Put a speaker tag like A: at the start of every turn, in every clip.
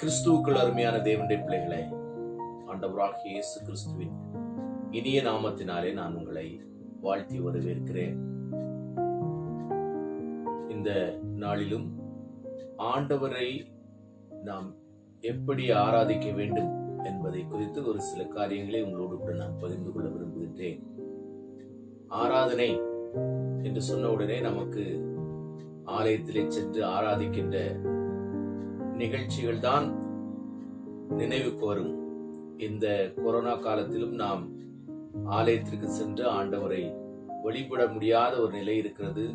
A: கிறிஸ்துவுக்குள் அருமையான தேவனுடைய பிள்ளைகளே, ஆண்டவராகிய இயேசு கிறிஸ்துவின் இனிய நாமத்தினாலே நான் உங்களை வாழ்த்தி வரவேற்கிறேன். இந்த நாளிலும் ஆண்டவரை நாம் எப்படி ஆராதிக்க வேண்டும் என்பதை குறித்து ஒரு சில காரியங்களை உங்களோடு கூட நான் பகிர்ந்து கொள்ள விரும்புகின்றேன். ஆராதனை என்று சொன்ன உடனே நமக்கு ஆலயத்திலே சென்று ஆராதிக்கின்ற நிகழ்ச்சிகள் தான் நினைவுக்கு வரும். இந்த கொரோனா காலத்திலும் நாம் ஆலயத்திற்கு சென்று ஆண்டவரை வழிபட முடியாத ஒரு நிலை இருக்கிறது.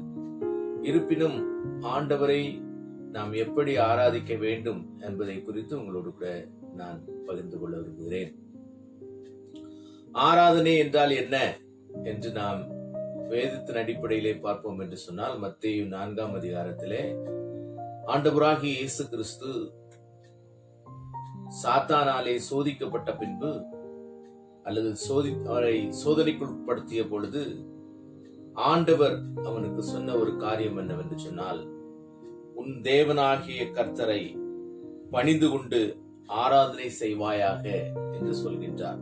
A: இருப்பினும் ஆண்டவரை நாம் எப்படி ஆராதிக்க வேண்டும் என்பதை குறித்து உங்களோடு கூட நான் பகிர்ந்து கொள்ள விரும்புகிறேன். ஆராதனை என்றால் என்ன என்று நாம் வேதத்தின் அடிப்படையிலே பார்ப்போம் என்று சொன்னால், மத்தேயு 4ஆம் அதிகாரத்திலே ஆண்டவராகிய இயேசு கிறிஸ்து சாத்தானாலே சோதிக்கப்பட்ட பின்பு அல்லது அவரை சோதனைக்கு உட்படுத்திய பொழுது ஆண்டவர் அவனுக்கு சொன்ன ஒரு காரியம் என்னவென்று சொன்னால், உன் தேவனாகிய கர்த்தரை பணிந்து கொண்டு ஆராதனை செய்வாயாக என்று சொல்கின்றார்.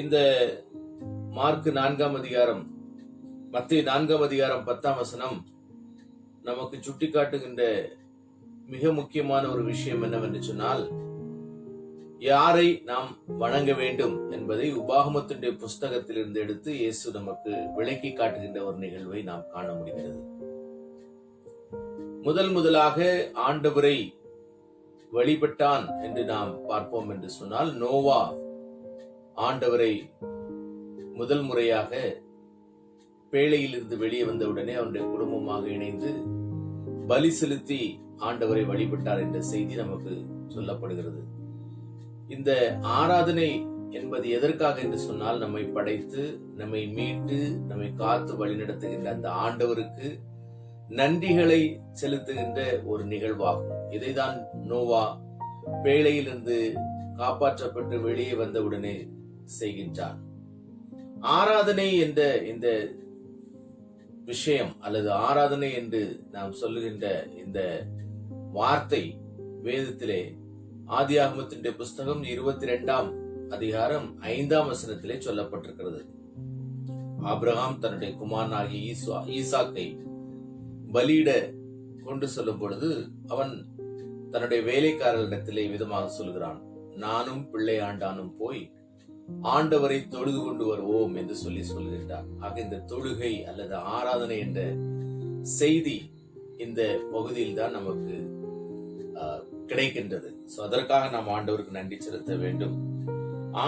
A: இந்த மார்க் 4ஆம் அதிகாரம், மத்தேயு 4ஆம் அதிகாரம் 10ஆம் வசனம் நமக்கு சுட்டிக்காட்டுகின்ற மிக முக்கியமான ஒரு விஷயம் என்னவென்று சொன்னால், யாரை நாம் வணங்க வேண்டும் என்பதை உபாகமத்தினுடைய புஸ்தகத்திலிருந்து எடுத்து இயேசு நமக்கு விளக்கி காட்டுகின்ற ஒரு நிகழ்வை நாம் காண முடிகிறது. முதலாக ஆண்டவரை வழிபட்டான் என்று நாம் பார்ப்போம் என்று சொன்னால், நோவா ஆண்டவரை முதல் முறையாக பேழையிலிருந்து வெளியே வந்தவுடனே அவனுடைய குடும்பமாக இணைந்து பலி செலுத்தி ஆண்டவரை வழிபட்டார் என்ற செய்தி நமக்கு சொல்லப்படுகிறது. இந்த ஆராதனை என்பது எதற்காக என்று சொன்னால், நம்மை படைத்து நம்மை மீட்டு நம்மை காத்து வழிநடத்துகின்ற அந்த ஆண்டவருக்கு நன்றிகளை செலுத்துகின்ற ஒரு நிகழ்வாகும். இதைதான் நோவா பேழையிலிருந்து காப்பாற்றப்பட்டு வெளியே வந்தவுடனே செய்கின்றார். ஆராதனை என்ற இந்த விஷயம் அல்லது ஆராதனை என்று நாம் சொல்லுகின்ற இந்த வார்த்தை வேதத்திலே ஆதியாகமத்தினுடைய புஸ்தகம் 22ஆம் அதிகாரம் 5ஆம் வசனத்திலே சொல்லப்பட்டிருக்கிறது. ஆபிரகாம் தன்னுடைய குமாரனாகிய ஈசாக்கை பலியிட கொண்டு செல்லும் பொழுது அவன் தன்னுடைய வேலைக்காரர்களிடத்திலே விதமாக சொல்கிறான், நானும் பிள்ளை ஆண்டானும் போய் ஆண்டவரை தொழுது கொண்டு வருவோம் என்று சொல்கின்றார். ஆக இந்த தொழுகை அல்லது ஆராதனை என்ற செய்தி இந்த பகுதியில் தான் நமக்கு கிடைக்கின்றது. அதற்காக நாம் ஆண்டவருக்கு நன்றி செலுத்த வேண்டும்.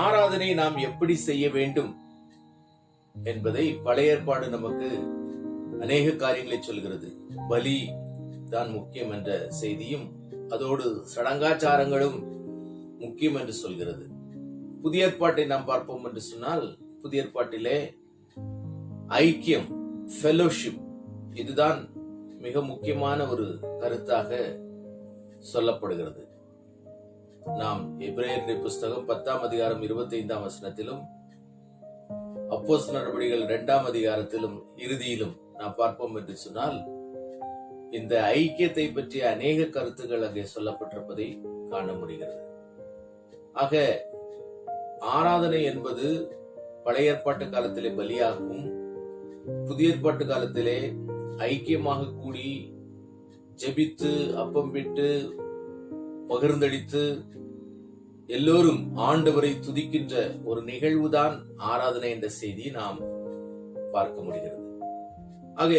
A: ஆராதனை நாம் எப்படி செய்ய வேண்டும் என்பதை பழைய ஏற்பாடு நமக்கு அநேக காரியங்களை சொல்கிறது. பலி தான் முக்கியம் என்ற செய்தியும் அதோடு சடங்காச்சாரங்களும் முக்கியம் என்று சொல்கிறது. புதிய ஏற்பாட்டை நாம் பார்ப்போம் என்று சொன்னால், புதிய ஏற்பாட்டிலே ஐக்கியம், ஃபெலோஷிப், இதுதான் மிக முக்கியமான ஒரு கருத்தாக சொல்லப்படுகிறது. நாம் எபிரேயர் புஸ்தகம் 10ஆம் அதிகாரம் 25ஆம் வசனத்திலும் அப்போஸ்தலர் நடவடிக்கைகள் 2ஆம் அதிகாரத்திலும் இறுதியிலும் நாம் பார்ப்போம் என்று சொன்னால், இந்த ஐக்கியத்தை பற்றிய அநேக கருத்துக்கள் அங்கே சொல்லப்பட்டிருப்பதை காண முடிகிறது. ஆக ஆராதனை என்பது பழைய ஏற்பாட்டு காலத்திலே பலியாகவும், புதிய ஏற்பாட்டு காலத்திலே ஐக்கியமாக கூடி ஜெபித்து அப்பம் விட்டு பகிர்ந்தளித்து எல்லோரும் ஆண்டவரை துதிக்கின்ற ஒரு நிகழ்வுதான் ஆராதனை என்ற செய்தியை நாம் பார்க்க முடிகிறது. ஆக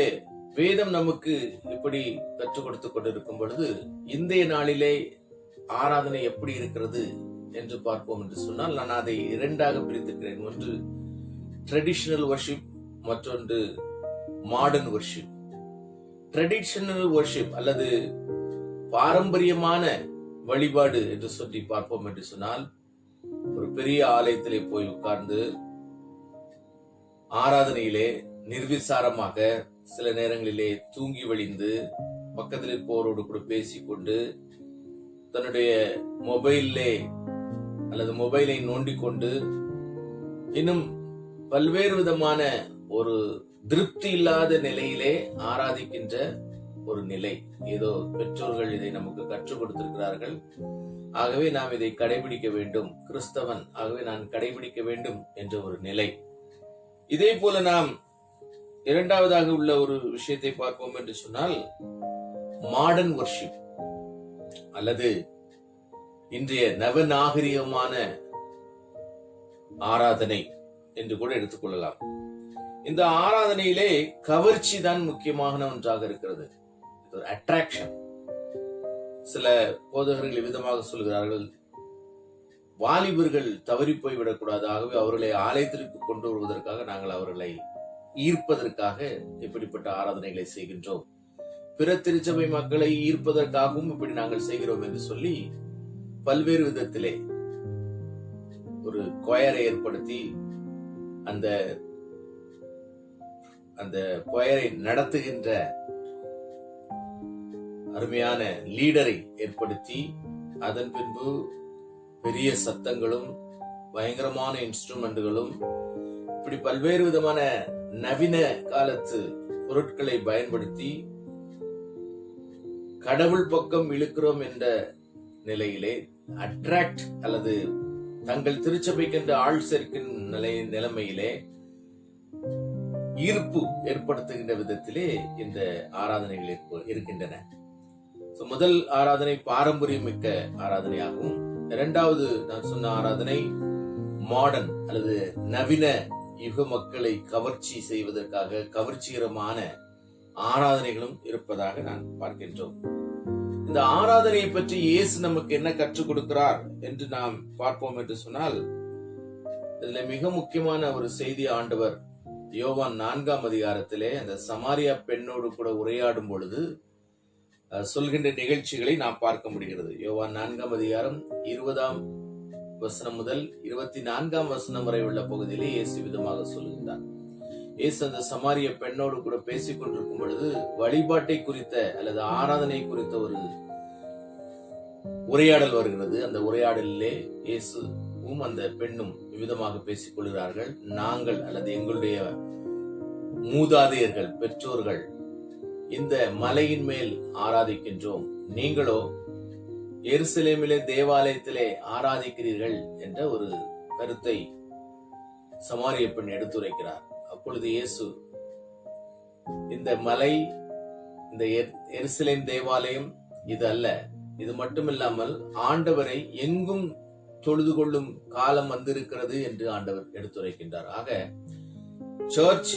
A: வேதம் நமக்கு இப்படி கற்றுக் கொடுத்துக் கொண்டிருக்கும் பொழுது, இன்றைய நாளிலே ஆராதனை எப்படி இருக்கிறது என்று பார்ப்போம் என்று சொன்னால், நான் அதை இரண்டாக பிரித்திருக்கிறேன். ஒன்று ட்ரெடிஷனல் வர்ஷிப், மற்றொன்று மாடர்ன் வர்ஷிப். ட்ரெடிஷனல் வர்ஷிப் அல்லது பாரம்பரியமான வழிபாடு என்று சொல்லி பார்ப்போம் என்று சொன்னால், ஒரு பெரிய ஆலயத்திலே போய் உட்கார்ந்து ஆராதனையிலே நிர்விசாரமாக சில நேரங்களிலே தூங்கி வழிந்து பக்கத்தில் இருப்பவரோடு கூட பேசிக்கொண்டு தன்னுடைய மொபைலை நோண்டிக்கொண்டு இன்னும் பல்வேறு விதமான ஒரு திருப்தி இல்லாத நிலையிலே ஆராதிக்கின்ற ஒரு நிலை. ஏதோ பெற்றோர்கள் இதை நமக்கு கற்றுக் கொடுத்திருக்கிறார்கள், ஆகவே நாம் இதை கடைபிடிக்க வேண்டும், கிறிஸ்தவன் ஆகவே நான் கடைபிடிக்க வேண்டும் என்ற ஒரு நிலை. இதே போல நாம் இரண்டாவதாக உள்ள ஒரு விஷயத்தை பார்ப்போம் என்று சொன்னால், மாடர்ன் வர்ஷிப் அல்லது இன்றைய நவநாகரிகமான ஆராதனை என்று கூட எடுத்துக்கொள்ளலாம். இந்த ஆராதனையிலே கவர்ச்சி தான் முக்கியமான ஒன்றாக இருக்கிறது, அட்ராக்ஷன். சில போதகர்கள் விதமாக சொல்கிறார்கள், வாலிபர்கள் தவறி போய்விடக்கூடாது, ஆகவே அவர்களை ஆலயத்திற்கு கொண்டு வருவதற்காக நாங்கள் அவர்களை ஈர்ப்பதற்காக இப்படிப்பட்ட ஆராதனைகளை செய்கின்றோம், பிற திருச்சபை மக்களை ஈர்ப்பதற்காகவும் இப்படி நாங்கள் செய்கிறோம் என்று சொல்லி பல்வேறு விதத்திலே ஒரு கொயரை ஏற்படுத்தி அந்த கொயரை நடத்துகின்ற அருமையான லீடரை ஏற்படுத்தி அதன் பின்பு பெரிய சத்தங்களும் பயங்கரமான இன்ஸ்ட்ருமெண்ட்களும் இப்படி பல்வேறு விதமான நவீன காலத்து பொருட்களை பயன்படுத்தி கடவுள் பக்கம் இழுக்கிறோம் என்ற நிலையிலே அட்ராக்ட் அல்லது தங்கள் திருச்சபைக்கென்று ஆள் சேர்க்கும் நிலைமையிலே ஈர்ப்பு ஏற்படுத்துகின்ற விதத்திலே இந்த ஆராதனைகள் இருக்கின்றன. முதல் ஆராதனை பாரம்பரியம் மிக்க ஆராதனையாகவும், இரண்டாவது நான் சொன்ன ஆராதனை மாடர்ன் அல்லது நவீன யுக மக்களை கவர்ச்சி செய்வதற்காக கவர்ச்சிகரமான ஆராதனைகளும் இருப்பதாக நான் பார்க்கின்றோம். இந்த ஆராதனையை பற்றி இயேசு நமக்கு என்ன கற்றுக் கொடுக்கிறார் என்று நாம் பார்ப்போம் என்று சொன்னால், இதுல மிக முக்கியமான ஒரு செய்தி ஆண்டவர் யோவான் 4ஆம் அதிகாரத்திலே அந்த சமாரியா பெண்ணோடு கூட உரையாடும் பொழுது சொல்கின்ற நிகழ்ச்சிகளை நாம் பார்க்க முடிகிறது. யோவான் 4ஆம் அதிகாரம் 20ஆம் வசனம் முதல் 24ஆம் வசனம் வரை உள்ள பகுதியிலே இயேசு விதமாக சொல்கின்றார். இயேசு அந்த சமாரிய பெண்ணோடு கூட பேசிக் கொண்டிருக்கும் பொழுது வழிபாட்டை குறித்த அல்லது ஆராதனை குறித்த ஒரு உரையாடல் வருகிறது. அந்த உரையாடலிலே இயேசுவும் அந்த பெண்ணும் விதமாக பேசிக் கொள்கிறார்கள். நாங்கள் அல்லது எங்களுடைய மூதாதையர்கள், பெற்றோர்கள் இந்த மலையின் மேல் ஆராதிக்கின்றோம், நீங்களோ எருசலேமிலே தேவாலயத்திலே ஆராதிக்கிறீர்கள் என்ற ஒரு கருத்தை சமாரிய பெண் எடுத்துரைக்கிறார். அப்பொழுது இயேசு, இந்த மலை, இந்த எருசலேம் தேவாலயம் இது அல்ல, இது மட்டுமில்லாமல் ஆண்டவரை எங்கும் தொழுது கொள்ளும் காலம் வந்திருக்கிறது என்று ஆண்டவர் எடுத்துரைக்கின்றார். ஆக சர்ச்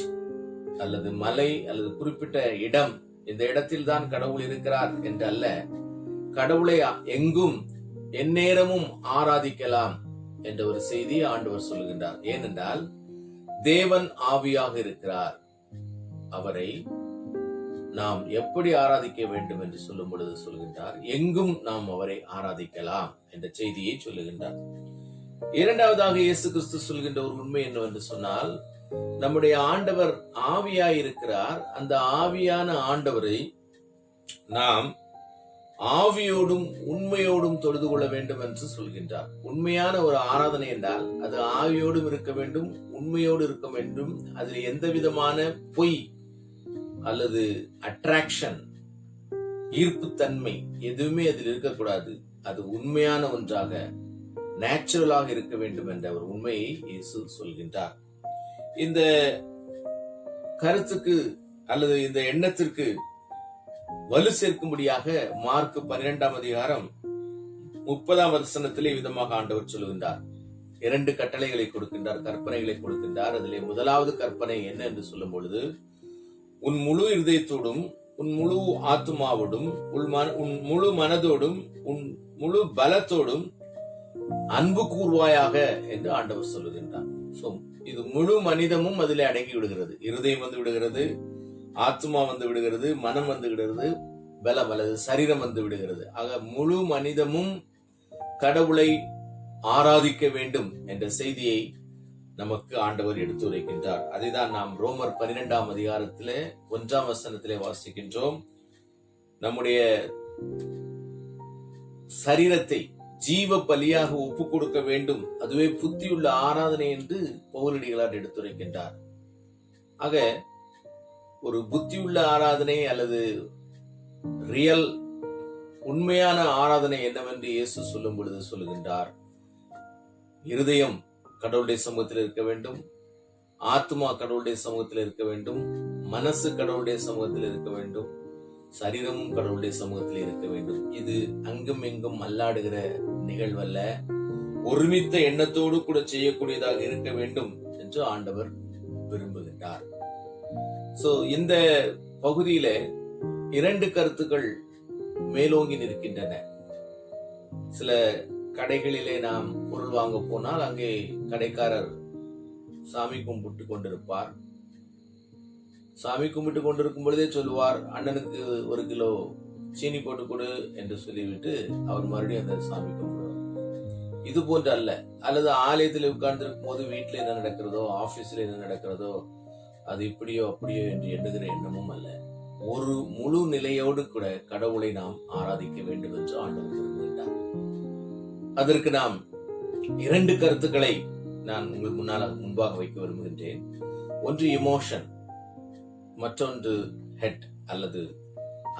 A: அல்லது மலை அல்லது குறிப்பிட்ட இடம், இந்த இடத்தில் தான் கடவுள் இருக்கிறார் என்று அல்ல, கடவுளை எங்கும் எந்நேரமும் ஆராதிக்கலாம் என்ற ஒரு செய்தி ஆண்டவர் சொல்லுகின்றார். ஏனென்றால் தேவன் ஆவியாக இருக்கிறார், அவரை நாம் எப்படி ஆராதிக்க வேண்டும் என்று சொல்லும் பொழுது சொல்கின்றார், எங்கும் நாம் அவரை ஆராதிக்கலாம் என்ற செய்தியை சொல்லுகின்றார். இரண்டாவதாக இயேசு கிறிஸ்து சொல்கின்ற ஒரு உண்மை என்னவென்று சொன்னால், நம்முடைய ஆண்டவர் ஆவியாய் இருக்கிறார், அந்த ஆவியான ஆண்டவரை நாம் ஆவியோடும் உண்மையோடும் தொழுது கொள்ள வேண்டும் என்று சொல்கின்றார். உண்மையான ஒரு ஆராதனை என்றால் அது ஆவியோடும் இருக்க வேண்டும், உண்மையோடு இருக்க வேண்டும். அதில் எந்த விதமான பொய் அல்லது அட்ராக்ஷன், ஈர்ப்புத்தன்மை எதுவுமே அதில் இருக்கக்கூடாது. அது உண்மையான ஒன்றாக, நேச்சுரலாக இருக்க வேண்டும் என்ற ஒரு உண்மையை இயேசு சொல்கின்றார். இந்த கருத்துக்கு அல்லது இந்த எண்ணத்திற்கு வலு சேர்க்கும்படியாக மார்க் 12ஆம் அதிகாரம் 30ஆம் வசனத்திலே விதமாக ஆண்டவர் சொல்லுகின்றார். 2 கட்டளைகளை கொடுக்கின்றார், கற்பனைகளை கொடுக்கின்றார். அதிலே முதலாவது கற்பனை என்ன என்று சொல்லும் பொழுது, உன் முழு இருதயத்தோடும், உன் முழு ஆத்துமாவோடும், உன் முழு மனதோடும், உன் முழு பலத்தோடும் அன்பு கூர்வாயாக என்று ஆண்டவர் சொல்லுகின்றார். இது முழு மனிதமும் அதிலே அடங்கி விடுகிறது. இருதயம் வந்து விடுகிறது, ஆத்மா வந்து விடுகிறது, மனம் வந்து விடுகிறது, பலம் அல்லது சரீரம் வந்து விடுகிறது. ஆக முழு மனிதமும் கடவுளை ஆராதிக்க வேண்டும் என்ற செய்தியை நமக்கு ஆண்டவர் எடுத்துரைக்கின்றார். அதைதான் நாம் ரோமர் 12ஆம் அதிகாரத்திலே 1ஆம் வசனத்திலே வாசிக்கின்றோம். நம்முடைய சரீரத்தை ஜீவ பலியாக ஒப்பு கொடுக்க வேண்டும், அதுவே புத்தியுள்ள ஆராதனை என்று பவுலடிகளார் எடுத்துரைக்கின்றார். ஆக ஒரு புத்தியுள்ள ஆராதனை அல்லது ரியல் உண்மையான ஆராதனை என்னவென்று இயேசு சொல்லும் பொழுது சொல்லுகின்றார், இருதயம் கடவுளுடைய சமூகத்தில் இருக்க வேண்டும், ஆத்மா கடவுளுடைய சமூகத்தில் இருக்க வேண்டும், மனசு கடவுளுடைய சமூகத்தில் இருக்க வேண்டும், சரீரமும் கடவுளுடைய சமூகத்தில் இருக்க வேண்டும். இது அங்கும் இங்கும் மல்லாடுகிற நிகழ்வல்ல, ஒருமித்த எண்ணத்தோடு கூட செய்யக்கூடியதாக இருக்க வேண்டும் என்று ஆண்டவர் விரும்புகின்றார். சோ இந்த பகுதியில 2 கருத்துக்கள் மேலோங்கி நிற்கின்றன. சில கடைகளிலே நாம் பொருள் வாங்க போனால் அங்கே கடைக்காரர் சாமி கும்பிட்டு கொண்டிருப்பார். சாமி கும்பிட்டு கொண்டிருக்கும் பொழுதே சொல்லுவார், அண்ணனுக்கு 1 கிலோ சீனி போட்டு கொடு என்று சொல்லிவிட்டு அவர் மறுபடியும் அந்த சாமி கும்பிடுவார். இது போன்ற அல்ல. அல்லது ஆலயத்தில் உட்கார்ந்திருக்கும் போது வீட்டில் என்ன நடக்கிறதோ, ஆபீஸ்ல என்ன நடக்கிறதோ, அது இப்படியோ அப்படியோ என்று எண்ணுகிற எண்ணமும் அல்ல. ஒரு முழு நிலையோடு கூட கடவுளை நாம் ஆராதிக்க வேண்டும் என்று ஆண்டவர் விரும்புகின்றார். அதற்கு நாம் 2 கருத்துக்களை நான் உங்கள் முன்பாக வைக்க விரும்புகின்றேன். ஒன்று எமோஷன், மற்றொன்று ஹெட் அல்லது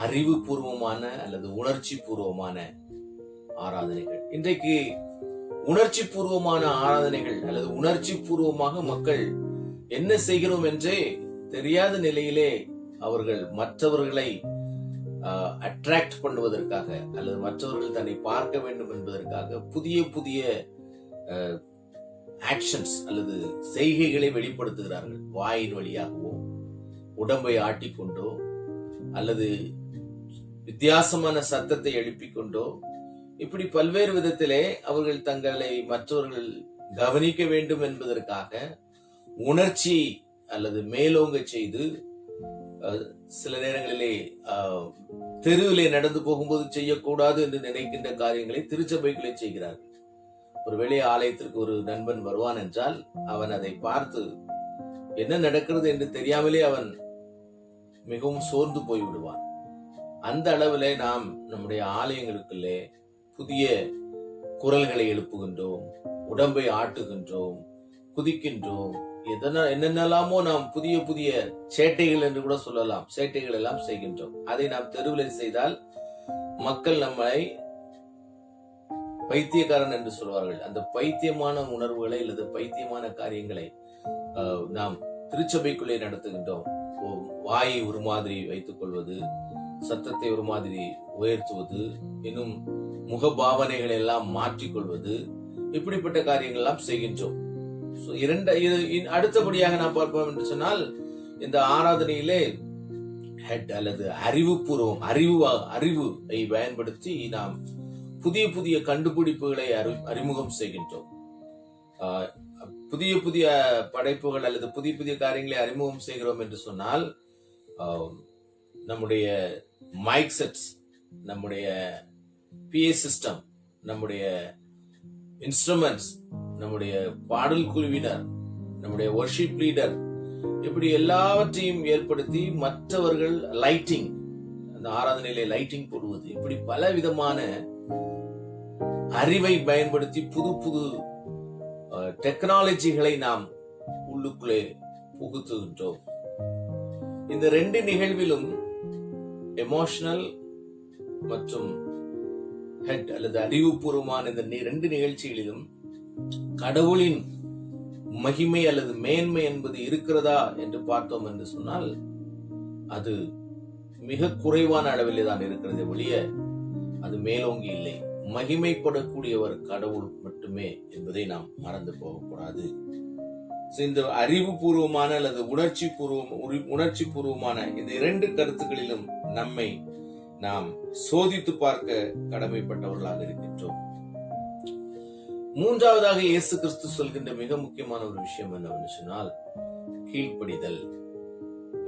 A: அறிவுபூர்வமான அல்லது உணர்ச்சி பூர்வமான ஆராதனைகள். இன்றைக்கு உணர்ச்சி பூர்வமான ஆராதனைகள் அல்லது உணர்ச்சி பூர்வமாக மக்கள் என்ன செய்கிறோம் என்றே தெரியாத நிலையிலே அவர்கள் மற்றவர்களை அட்ராக்ட் பண்ணுவதற்காக அல்லது மற்றவர்கள் தன்னை பார்க்க வேண்டும் என்பதற்காக புதிய புதிய ஆக்ஷன்ஸ் அல்லது செய்கைகளை வெளிப்படுத்துகிறார்கள். வாயின் வழியாகவோ, உடம்பை ஆட்டிக்கொண்டோ, அல்லது வித்தியாசமான சத்தத்தை எழுப்பிக் கொண்டோ, இப்படி பல்வேறு விதத்திலே அவர்கள் தங்களை மற்றவர்கள் கவனிக்க வேண்டும் என்பதற்காக உணர்ச்சி அல்லது மேலோங்க செய்து, சில நேரங்களிலே தெருவிலே நடந்து போகும்போது செய்யக்கூடாது என்று நினைக்கின்ற காரியங்களை திருச்சபைகளை செய்கிறார்கள். ஒருவேளை ஆலயத்திற்கு ஒரு நண்பன் வருவான் என்றால் அவன் அதை பார்த்து என்ன நடக்கிறது என்று தெரியாமலே அவன் மிகவும் சோர்ந்து போய்விடுவான். அந்த அளவிலே நாம் நம்முடைய ஆலயங்களுக்குள்ளே புதிய குரல்களை எழுப்புகின்றோம், உடம்பை ஆட்டுகின்றோம், குதிக்கின்றோம், என்னென்னலாமோ நாம் புதிய புதிய சேட்டைகள் என்று கூட சொல்லலாம், சேட்டைகள் எல்லாம் செய்கின்றோம். அதை நாம் தெருவில் செய்தால் மக்கள் நம்மை பைத்தியக்காரன் என்று சொல்வார்கள். அந்த பைத்தியமான உணர்வுகளை அல்லது பைத்தியமான காரியங்களை நாம் திருச்சபைக்குள்ளே நடத்துகின்றோம். வாயை ஒரு மாதிரி வைத்துக் கொள்வது, சத்தத்தை ஒரு மாதிரி உயர்த்துவது, இன்னும் முகபாவனைகளை எல்லாம் மாற்றிக்கொள்வது, இப்படிப்பட்ட காரியங்கள் எல்லாம் செய்கின்றோம். அடுத்தபடியாக நாம் பார்ப்போம் என்று சொன்னால், இந்த ஆராதனையிலே ஹெட் அல்லது அறிவுபூர்வம் அறிவை பயன்படுத்தி நாம் புதிய புதிய கண்டுபிடிப்புகளை அறிமுகம் செய்கின்றோம். புதிய புதிய படைப்புகள் அல்லது புதிய புதிய காரியங்களை அறிமுகம் செய்கிறோம் என்று சொன்னால், நம்முடைய மைக் செட்ஸ், நம்முடைய PA சிஸ்டம், நம்முடைய இன்ஸ்ட்ருமெண்ட்ஸ், நம்முடைய பாடல் குழுவினர், நம்முடைய வர்ஷிப் லீடர், இப்படி எல்லாவற்றையும் ஏற்படுத்தி மற்றவர்கள் லைட்டிங், அந்த ஆராதனையிலே லைட்டிங் போடுவது, இப்படி பல விதமான அறிவை பயன்படுத்தி புது புது டெக்னாலஜிகளை நாம் உள்ளுக்குள்ளே புகுத்துகின்றோம். இந்த 2 நிகழ்விலும் எமோஷனல் மற்றும் ஹெட் அல்லது அறிவுபூர்வமான இந்த 2 நிகழ்ச்சிகளிலும் கடவுளின் மகிமை அல்லது மேன்மை என்பது இருக்கிறதா என்று பார்த்தோம் என்று சொன்னால், அது மிக குறைவான அளவிலே தான் இருக்கிறது ஒழிய அது மேலோங்கி இல்லை. மகிமைப்படக்கூடியவர் கடவுள் மட்டுமே என்பதை நாம் மறந்து போகக்கூடாது. இந்த அறிவுபூர்வமான அல்லது உணர்ச்சி பூர்வமான இந்த 2 கருத்துக்களிலும் நம்மை நாம் சோதித்து பார்க்க கடமைப்பட்டவர்களாக இருக்கின்றோம். மூன்றாவதாக இயேசு கிறிஸ்து சொல்கின்ற மிக முக்கியமான ஒரு விஷயம் என்னவென்று சொன்னால், கீழ்ப்படிதல்.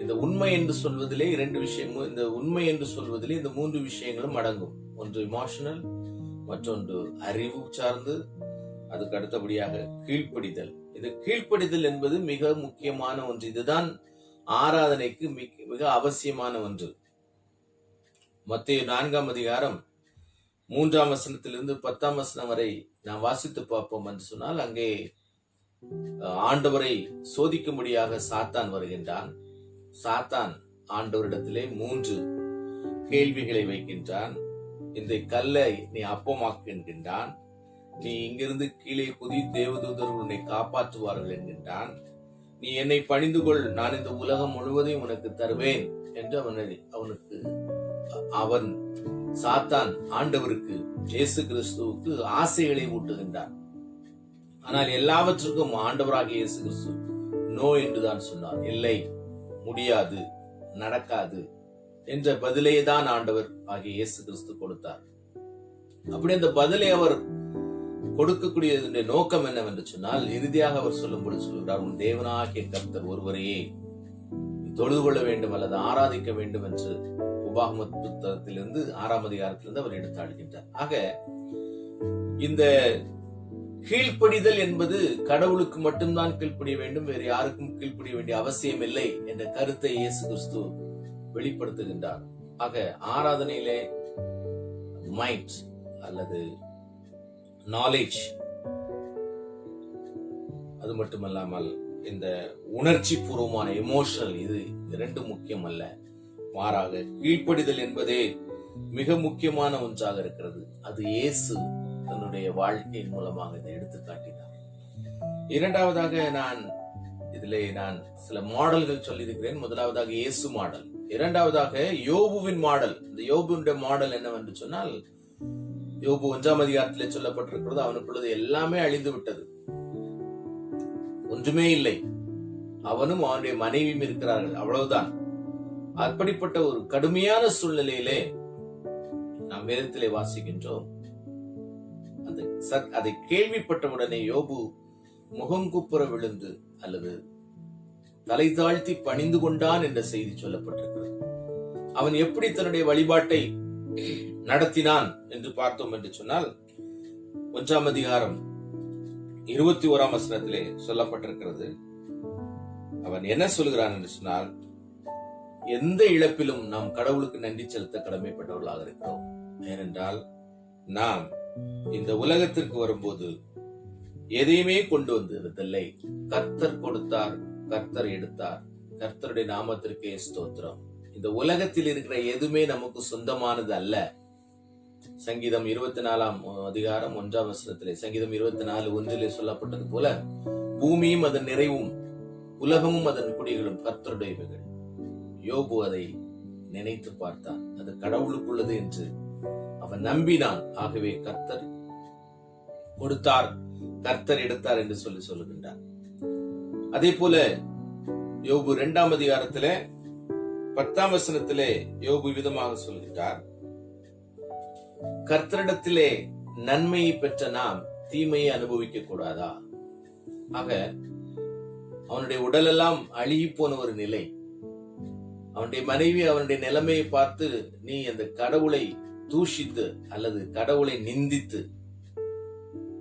A: இந்த உண்மை என்று சொல்வதிலே 2 விஷயமும், இந்த உண்மை என்று சொல்வதிலே இந்த 3 விஷயங்களும் அடங்கும். ஒன்று இமோஷனல், மற்றொன்று அறிவு சார்ந்து, அதுக்கு அடுத்தபடியாக கீழ்ப்படிதல். இது கீழ்ப்படிதல் என்பது மிக முக்கியமான ஒன்று. இதுதான் ஆராதனைக்கு மிக அவசியமான ஒன்று. மத்தேயு 4ஆம் அதிகாரம் 3ஆம் வசனத்திலிருந்து 10ஆம் வசனம் வரை நாம் வாசித்து பார்ப்போம் என்று சொன்னால், அங்கே ஆண்டவரை சோதிக்கும்படியாக சாத்தான் வருகின்றான். சாத்தான் ஆண்டவரிடத்திலே 3 கேள்விகளை வைக்கின்றான். இந்த கல்லை நீ அப்பமாக்கு என்கின்றான். நீ இங்கிருந்து கீழே குதி, தேவதூதர்கள் உன்னை காப்பாற்றுவார்கள் என்கின்றான். நீ என்னை பணிந்து கொள், நான் இந்த உலகம் முழுவதையும் உனக்கு தருவேன் என்று அவனுக்கு அவன் சாத்தான் ஆண்டவருக்கு இயேசு கிறிஸ்துவுக்கு ஆசைகளை ஊட்டுகின்றான். ஆனால் எல்லாவற்றுக்கும் ஆண்டவராகிய இயேசு கிறிஸ்து நோ என்றுதான் சொன்னார். இல்லை, முடியாது, நடக்காது என்ற பதிலே தான் ஆண்டவர் ஆகிய இயேசு கிறிஸ்து கொடுத்தார். அப்படி அந்த பதிலை அவர் கொடுக்கக்கூடிய நோக்கம் என்னவென்று சொன்னால், இறுதியாக அவர் சொல்லும்படி சொல்கிறார், உன் தேவனாகிய கர்த்தர் ஒருவரையே தொழுது கொள்ள வேண்டும் அல்லது ஆராதிக்க வேண்டும் என்று உபாகம புத்தகத்திலிருந்து 6ஆம் அதிகாரத்திலிருந்து அவர் எடுத்தாடுகின்றார். ஆக இந்த கீழ்ப்படிதல் என்பது கடவுளுக்கு மட்டும்தான் கீழ்ப்படிய வேண்டும், வேறு யாருக்கும் கீழ்ப்படிய வேண்டிய அவசியம் இல்லை என்ற கருத்தை இயேசு கிறிஸ்து வெளிப்படுத்துகின்றார். ஆக ஆராதனையிலே மைண்ட் அல்லது நாலேஜ், அது மட்டுமல்லாமல் இந்த உணர்ச்சி பூர்வமான எமோஷனல், இது இரண்டும் முக்கியம் அல்ல. மாறாக கீழ்ப்படிதல் என்பதே மிக முக்கியமான ஒன்றாக இருக்கிறது. அது இயேசு தன்னுடைய வாழ்க்கையின் மூலமாக இதை எடுத்து காட்டினார். இரண்டாவதாக நான் சில மாடல்கள் சொல்லியிருக்கிறேன். முதலாவதாக இயேசு மாடல், இரண்டாவதாக யோபுவின் மாடல். இந்த யோபுவின் மாடல் என்னவென்று சொன்னால், யோபு 1ஆம் அதிகாரத்திலே சொல்லப்பட்டிருக்கிறது, அவனுக்குள்ளது எல்லாமே அழிந்து விட்டது, ஒன்றுமே இல்லை, அவனும் அவனுடைய மனைவியும் இருக்கிறார்கள், அவ்வளவுதான். அப்படிப்பட்ட ஒரு கடுமையான சூழ்நிலையிலே நாம் வேதத்திலே வாசிக்கின்றோம். அதை கேள்விப்பட்டவுடனே யோபு முகம் குப்புற விழுந்து அல்லது தலை தாழ்த்தி பணிந்து கொண்டான் என்ற செய்தி சொல்லப்பட்டிருக்கிறது. அவன் எப்படி தன்னுடைய வழிபாட்டை நடத்தினான் என்று பார்த்தோம் என்று சொன்னால், 1ஆம் அதிகாரம் 21ஆம் வசனத்திலே சொல்லப்பட்டிருக்கிறது. அவன் என்ன சொல்கிறான் என்று சொன்னால், எந்த இழப்பிலும் நாம் கடவுளுக்கு நன்றி செலுத்த கடமைப்பட்டவர்களாக இருக்கிறோம். ஏனென்றால் நாம் இந்த உலகத்திற்கு வரும்போது எதையுமே கொண்டு வந்ததில்லை. கர்த்தர் கொடுத்தார், கர்த்தர் எடுத்தார். கர்த்தருடைய நாமத்திற்கே ஸ்தோத்திரம். இந்த உலகத்தில் இருக்கிற எதுவுமே நமக்கு சொந்தமானது அல்ல. சங்கீதம் 24ஆம் அதிகாரம் 1ஆம் வசனத்திலே, சங்கீதம் 24:1 சொல்லப்பட்டது போல, பூமியும் அதன் நிறைவும் உலகமும் அதன் குடிகளும் கர்த்தருடையவைகள். யோபு அதை நினைத்து பார்த்தான், அது கடவுளுக்குள்ளது என்று அவன் நம்பினான். ஆகவே கர்த்தர் கொடுத்தார், கர்த்தர் எடுத்தார் என்று சொல்லுகின்றார். அதே போல யோபு 2ஆம் அதிகாரத்திலே 10ஆம் வசனத்திலே யோபு விதமாக சொல்கிறார், கர்த்தரிடத்திலே நன்மையை பெற்ற நாம் தீமையை அனுபவிக்க கூடாதா? ஆக அவனுடைய உடலெல்லாம் அழுகி போன ஒரு நிலை. அவனுடைய மனைவி அவனுடைய நிலைமையை பார்த்து, நீ அந்த கடவுளை தூஷித்து அல்லது கடவுளை நிந்தித்து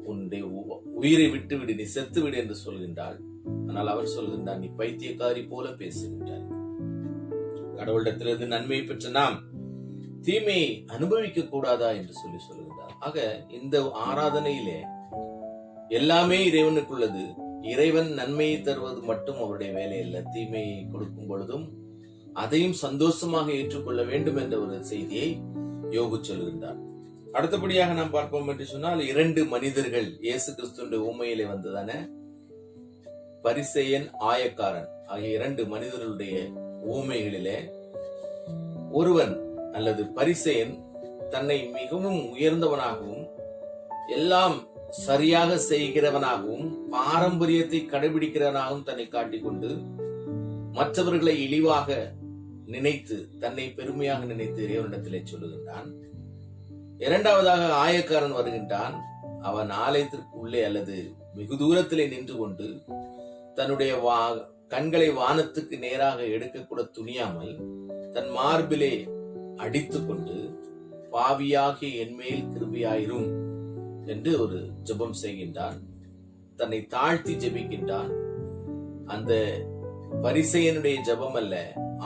A: உன்னுடைய உயிரை விட்டு விடு, நீ செத்து விடு என்று சொல்கின்றாள். ஆனால் அவன் சொல்கின்றான், நீ பைத்தியக்காரி போல பேசுகின்றாய். கடவுளிடத்திலிருந்து நன்மையை பெற்ற நாம் தீமையை அனுபவிக்க கூடாதா என்று சொல்லுகின்றார். ஆக இந்த ஆராதனையிலே எல்லாமே இறைவனுக்குள்ளது. இறைவன் நன்மையை தருவது மட்டும் அவருடைய வேலை அல்ல, தீமையை கொடுக்கும் பொழுதும் அதையும் சந்தோஷமாக ஏற்றுக்கொள்ள வேண்டும் என்ற ஒரு செய்தியை யோபு சொல்கின்றார். அடுத்தபடியாக நாம் பார்ப்போம் என்று சொன்னால், 2 மனிதர்கள் இயேசு கிறிஸ்துவின் உண்மையிலே வந்ததான பரிசேயன், ஆயக்காரன் ஆகிய 2 மனிதர்களுடைய ஊமைகளிலே ஒருவன் அல்லது பரிசேயன் தன்னை மிகவும் உயர்ந்தவனாகவும் எல்லாம் சரியாக செய்கிறவனாகவும் பாரம்பரியத்தை கடைபிடிக்கிறவனாகவும் தன்னை காட்டிக்கொண்டு மற்றவர்களை இழிவாக நினைத்து தன்னை பெருமையாக நினைத்து இறைவனிடத்திலே சொல்லுகின்றான். இரண்டாவதாக ஆயக்காரன் வருகின்றான். அவன் ஆலயத்திற்கு உள்ளே அல்லது வெகு தூரத்திலே நின்று கொண்டு தன்னுடைய கண்களை வானத்துக்கு நேராக எடுக்கக்கூட துணியாமல் தன் மார்பிலே அடித்துக் கொண்டு, பாவியாகிய என்மேல் கிருபையாயிரும் என்று ஒரு ஜெபம் செய்கின்றான். தன்னை தாழ்த்தி ஜெபிக்கின்றான். அந்த பரிசேயனுடைய ஜெபம் அல்ல,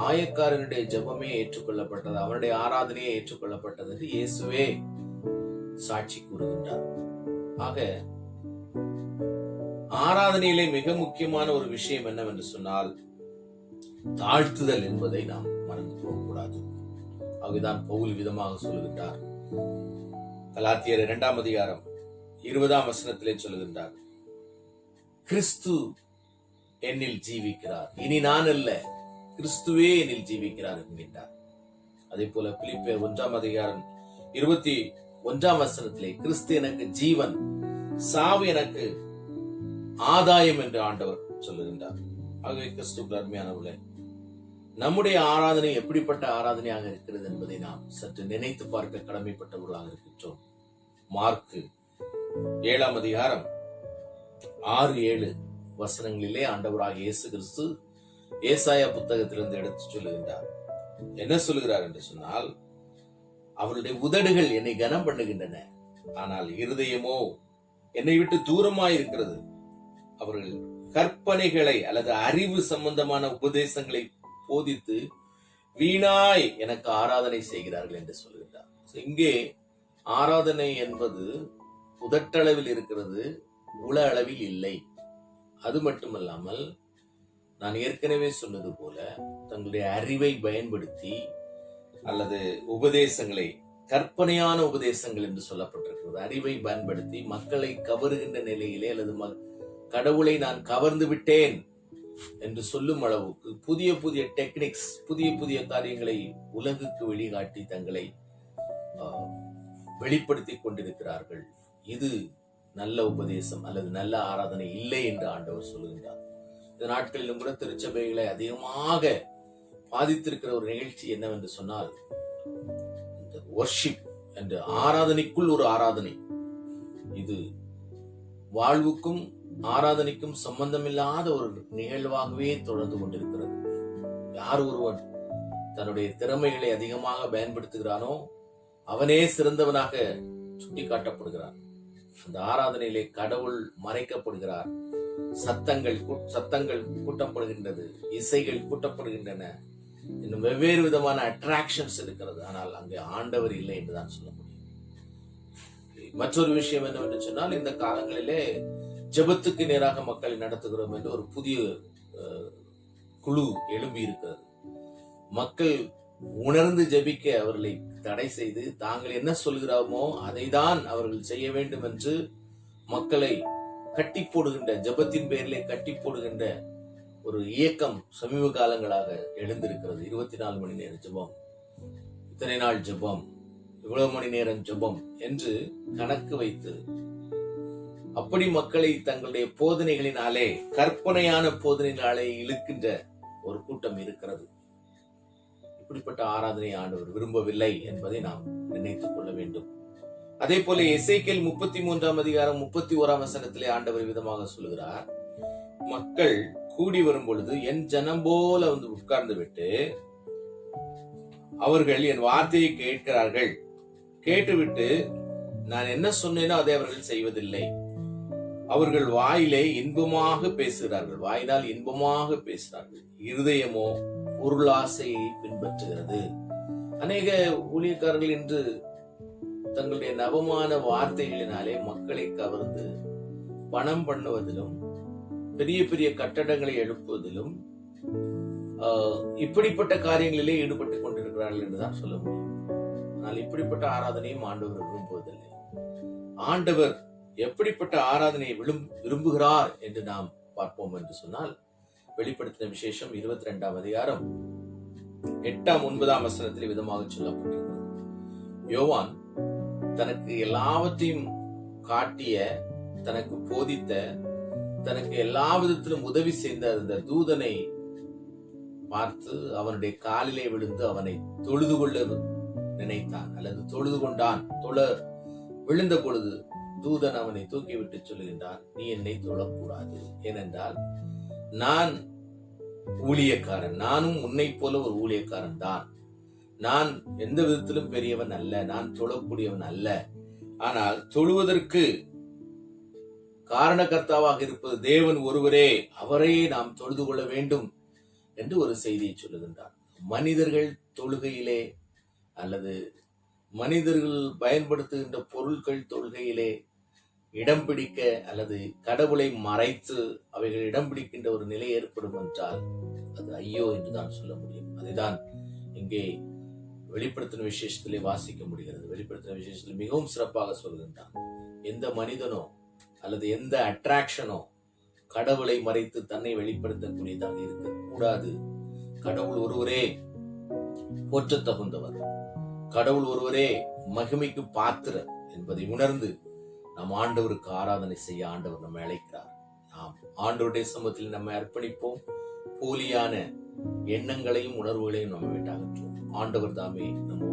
A: ஆயக்காரனுடைய ஜெபமே ஏற்றுக்கொள்ளப்பட்டது, அவனுடைய ஆராதனையே ஏற்றுக்கொள்ளப்பட்டது என்று இயேசுவே சாட்சி கூறுகின்றார். ஆக ஆராதனையிலே மிக முக்கியமான ஒரு விஷயம் என்னவென்று சொன்னால், தாழ்த்துதல் என்பதை நாம் மறந்து போகக்கூடாது. அவைதான் பவுல் விதமாக சொல்லுகின்றார். கலாத்தியர் 2 அதிகாரம் 20 சொல்லுகின்றார், கிறிஸ்து என்னில் ஜீவிக்கிறார், இனி நான் அல்ல, கிறிஸ்துவே என்னில் ஜீவிக்கிறார் என்கின்றார். அதே போல பிலிப்பியர் 1 அதிகாரம் 21 கிறிஸ்து எனக்கு ஜீவன், சாவு எனக்கு ஆதாயம் என்று ஆண்டவர் சொல்லுகின்றார். ஆகவே கிறிஸ்துவுக்கு அருமையானவர்களே, நம்முடைய ஆராதனை எப்படிப்பட்ட ஆராதனையாக இருக்கிறது என்பதை நாம் சற்று நினைத்து பார்க்க கடமைப்பட்டவர்களாக இருக்கின்றோம். மார்க்கு 7 அதிகாரம் 6-7 ஆண்டவராக இயேசு கிறிஸ்து ஏசாயா புத்தகத்திலிருந்து எடுத்து சொல்லுகின்றார். என்ன சொல்லுகிறார் என்று சொன்னால், அவருடைய உதடுகள் என்னை கனம் பண்ணுகின்றன, ஆனால் இருதயமோ என்னை விட்டு தூரமாயிருக்கிறது. அவர்கள் கற்பனைகளை அல்லது அறிவு சம்பந்தமான உபதேசங்களை போதித்து வீணாய் எனக்கு ஆராதனை செய்கிறார்கள் என்று சொல்லுகின்றார். இங்கே ஆராதனை என்பது உதட்டளவில் இருக்கிறது, உள அளவில் இல்லை. அது மட்டுமல்லாமல் நான் ஏற்கனவே சொன்னது போல தங்களுடைய அறிவை பயன்படுத்தி அல்லது உபதேசங்களை, கற்பனையான உபதேசங்கள் என்று சொல்லப்பட்டிருக்கிறது, அறிவை பயன்படுத்தி மக்களை கவருகின்ற நிலையிலே அல்லது கடவுளை நான் கவர்ந்து விட்டேன் என்று சொல்லும் அளவுக்கு புதிய புதிய டெக்னிக்ஸ், புதிய புதிய காரியங்களை உலகுக்கு வெளிக்காட்டி தங்களை வெளிப்படுத்தி கொண்டிருக்கிறார்கள். இது நல்ல உபதேசம் அல்லது நல்ல ஆராதனை இல்லை என்று ஆண்டவர் சொல்லுகின்றார். இந்த நாட்களிலும் கூட திருச்சபைகளை அதிகமாக பாதித்திருக்கிற ஒரு நிகழ்ச்சி என்னவென்று சொன்னால், வர்ஷிப் என்ற ஆராதனைக்குள் ஒரு ஆராதனை. இது வாழ்வுக்கும் ஆராதனைக்கும் சம்பந்தமில்லாத ஒரு நிகழ்வாகவே தொடர்ந்து கொண்டிருக்கிறது. யார் ஒருவன் தன்னுடைய திறமைகளை அதிகமாக பயன்படுத்துகிறானோ அவனே சிறந்தவனாக சுட்டிக்காட்டப்படுகிறான். அந்த ஆராதனையிலே கடவுள் மறைக்கப்படுகிறார். சத்தங்கள் கூட்டப்படுகின்றது, இசைகள் கூட்டப்படுகின்றன, இன்னும் வெவ்வேறு விதமான அட்ராக்ஷன்ஸ் இருக்கிறது. ஆனால் அங்கே ஆண்டவர் இல்லை என்றுதான் சொல்ல முடியும். மற்றொரு விஷயம் என்னவென்று சொன்னால், இந்த காலங்களிலே ஜெபத்துக்கு நேராக மக்களை நடத்துகிறோம் என்று ஒரு புதிய குழு எழும்பி இருக்கிறது. மக்கள் உணர்ந்து ஜெபிக்க அவர்களை தடை செய்து தாங்கள் என்ன சொல்கிறோமோ அதை தான் அவர்கள் செய்ய வேண்டும் என்று மக்களை கட்டி போடுகின்ற, ஜெபத்தின் பேரிலே கட்டி போடுகின்ற ஒரு இயக்கம் சமீப காலங்களாக எழுந்திருக்கிறது. 24 மணி நேர ஜெபம், இத்தனை நாள் ஜெபம், இவ்வளவு மணி நேரம் ஜெபம் என்று கணக்கு வைத்து அப்படி மக்களை தங்களுடைய போதனைகளினாலே, கற்பனையான போதனையினாலே இழுக்கின்ற ஒரு கூட்டம் இருக்கிறது. இப்படிப்பட்ட ஆராதனை ஆண்டவர் விரும்பவில்லை என்பதை நாம் நினைத்துக் கொள்ள வேண்டும். அதே போல எசேக்கியேல் 33 அதிகாரம் 31 ஆண்டவர் விதமாக சொல்லுகிறார், மக்கள் கூடி வரும் பொழுது என் ஜனம் போல வந்து உட்கார்ந்து விட்டு அவர்கள் என் வார்த்தையை கேட்கிறார்கள், கேட்டுவிட்டு நான் என்ன சொன்னேனோ அதை அவர்கள் செய்வதில்லை. அவர்கள் வாயிலே இன்பமாக பேசுகிறார்கள், வாயினால் இன்பமாக பேசுகிறார்கள், இருதயமோ பொருளாசையை பின்பற்றுகிறது. அநேக ஊழியக்காரர்கள் இன்று தங்களுடைய நவமான வார்த்தைகளினாலே மக்களை கவர்ந்து பணம் பண்ணுவதிலும் பெரிய பெரிய கட்டடங்களை எழுப்புவதிலும் இப்படிப்பட்ட காரியங்களிலே ஈடுபட்டுக் கொண்டிருக்கிறார்கள் என்றுதான் சொல்ல முடியும். ஆனால் இப்படிப்பட்ட ஆராதனையும் ஆண்டவர் விரும்புவதில்லை. ஆண்டவர் எப்படிப்பட்ட ஆராதனையை விரும்புகிறார் என்று நாம் பார்ப்போம் என்று சொன்னால், வெளிப்படுத்தின விசேஷம் 22 அதிகாரம் 8-9 விதமாக சொல்லப்பட்டிருக்கிறது. யோவான் தனக்கு எல்லாவற்றையும் காட்டிய, தனக்கு போதித்த, தனக்கு எல்லா விதத்திலும் உதவி செய்த அந்த தூதனை பார்த்து அவனுடைய காலிலே விழுந்து அவனை தொழுது கொள்ள நினைத்தான் அல்லது தொழுது கொண்டான். விழுந்த பொழுது தூதன் அவனை தூக்கிவிட்டு சொல்லுகின்றான், நீ என்னை தொழக்கூடாது, ஏனென்றால் நான் ஊழியக்காரன், நானும் உன்னை போல ஒரு ஊழியக்காரன் தான், நான் எந்த விதத்திலும் பெரியவன் அல்ல, நான் தொழக்கூடியவன் அல்ல, ஆனால் தொழுவதற்கு காரணகர்த்தாவாக இருப்பது தேவன் ஒருவரே, அவரையே நாம் தொழுது கொள்ள வேண்டும் என்று ஒரு செய்தியை சொல்லுகின்றார். மனிதர்கள் தொழுகையிலே அல்லது மனிதர்கள் பயன்படுத்துகின்ற பொருட்கள் தொழுகையிலே இடம் பிடிக்க அல்லது கடவுளை மறைத்து அவைகள் இடம் பிடிக்கின்ற ஒரு நிலை ஏற்படும் என்றால் அது ஐயோ என்றுதான் சொல்ல முடியும். அதைதான் இங்கே வெளிப்படுத்தின விசேஷத்திலே வாசிக்க முடிகிறது. வெளிப்படுத்தின விசேஷத்தில் மிகவும் சிறப்பாக சொல்கின்றான், எந்த மனிதனோ அல்லது எந்த அட்ராக்ஷனோ கடவுளை மறைத்து தன்னை வெளிப்படுத்தக்கூடியதாக இருக்கக்கூடாது. கடவுள் ஒருவரே போற்றத் தகுந்தவர், கடவுள் ஒருவரே மகிமைக்கு பாத்திரர் என்பதை உணர்ந்து நாம் ஆண்டவருக்கு ஆராதனை செய்ய ஆண்டவர் நம்மை அழைக்கிறார். நாம் ஆண்டவருடைய சமூகத்தில் நம்மை அர்ப்பணிப்போம். போலியான எண்ணங்களையும் உணர்வுகளையும் நம்ம விட்டு அகற்றுவோம். ஆண்டவர் தாமே நம்ம